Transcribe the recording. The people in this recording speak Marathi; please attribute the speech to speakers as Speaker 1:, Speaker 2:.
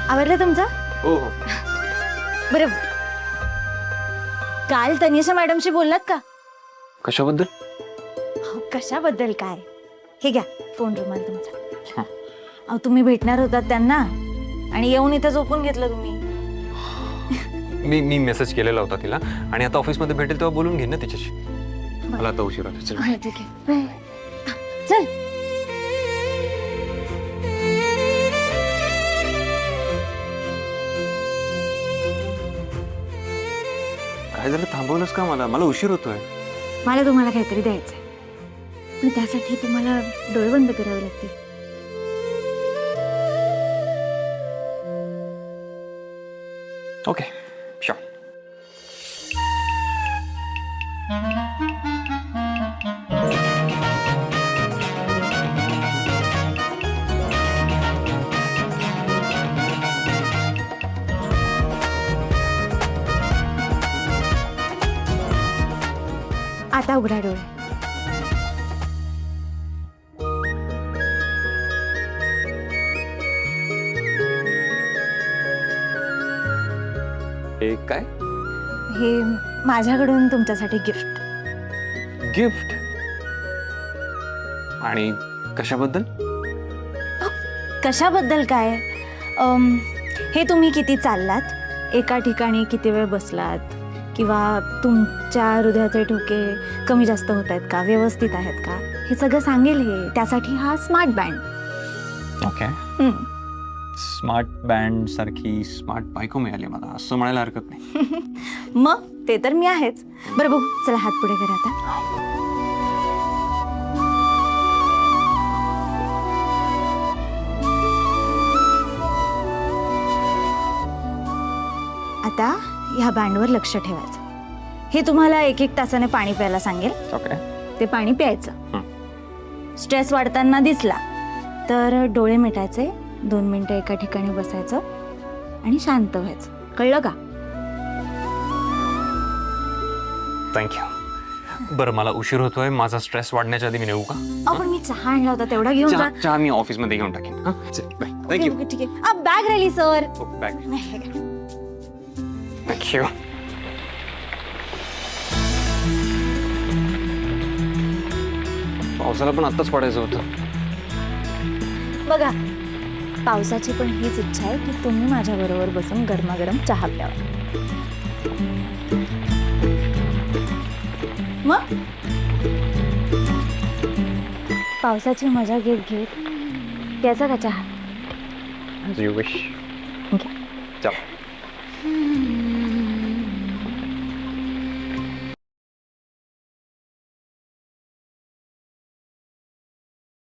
Speaker 1: आवडलं तुमचं?
Speaker 2: हो हो.
Speaker 1: बरं, काल तनिषा मॅडमशी बोललात का?
Speaker 2: कशाबद्दल?
Speaker 1: कशाबद्दल काय, हे घ्या फोन रुमाल तुमचा. अहो तुम्ही भेटणार होतात त्यांना आणि येऊन इथं झोपून घेतलं तुम्ही.
Speaker 2: मी मेसेज केलेला होता तिला आणि आता ऑफिसमध्ये भेटेल तेव्हा बोलून घेईन ना तिच्याशी. मला आता उशीर होतो. चल.
Speaker 1: हा, ठीक आहे. चल.
Speaker 2: काय झालं, थांबवलंस का मला? मला उशीर होतोय.
Speaker 1: मला तुम्हाला काहीतरी द्यायचंय, पण त्यासाठी तुम्हाला डोळे बंद करावे लागतील.
Speaker 2: Okay, sure.
Speaker 1: आता उघडा डोळे.
Speaker 2: हे काय?
Speaker 1: हे माझ्याकडून तुमच्यासाठी गिफ्ट.
Speaker 2: गिफ्ट? आणि कशाबद्दल?
Speaker 1: कशाबद्दल काय, हे तुम्ही किती चाललात, एका ठिकाणी किती वेळ बसलात, किंवा तुमच्या हृदयाचे ठोके कमी जास्त होत आहेत का, व्यवस्थित आहेत का, हे सगळं सांगेल हे. त्यासाठी हा smart band.
Speaker 2: Okay. Smart band सारखी स्मार्ट बायको मिळाली मला, असं म्हणायला हरकत नाही.
Speaker 1: मग ते तर मी आहेच. बरं बघू, चला हात पुढे करा आता. आता ह्या बँडवर लक्ष ठेवायचं. हे तुम्हाला 1-1 तासाने पाणी प्यायला सांगेल.
Speaker 2: ओके.
Speaker 1: ते पाणी प्यायचं. स्ट्रेस वाढताना दिसला तर डोळे मिटायचे, 2 मिनिटं एका ठिकाणी बसायचं आणि शांत व्हायचं. कळलं का?
Speaker 2: थँक्यू. बरं, मला उशीर होतोय. माझा स्ट्रेस वाढण्याच्या आधी मी नेऊ का?
Speaker 1: आपण मी चहा आणला होता, तेवढा घेऊन जा.
Speaker 2: चहा मी ऑफिसमध्ये घेऊन टाकेन. थँक्यू.
Speaker 1: ओके, ठीक आहे. बॅग राहिली सर.
Speaker 2: बॅग. थँक्यू. पावसाला पण आत्ताच पडायचं होतं.
Speaker 1: बघा, पावसाची पण हीच इच्छा आहे की तुम्ही माझ्याबरोबर बसून गरमागरम चहा प्यावा. मग पावसाची मजा घेत घेत प्यायचा का चहा?
Speaker 2: You wish.
Speaker 1: घ्या.
Speaker 2: चला.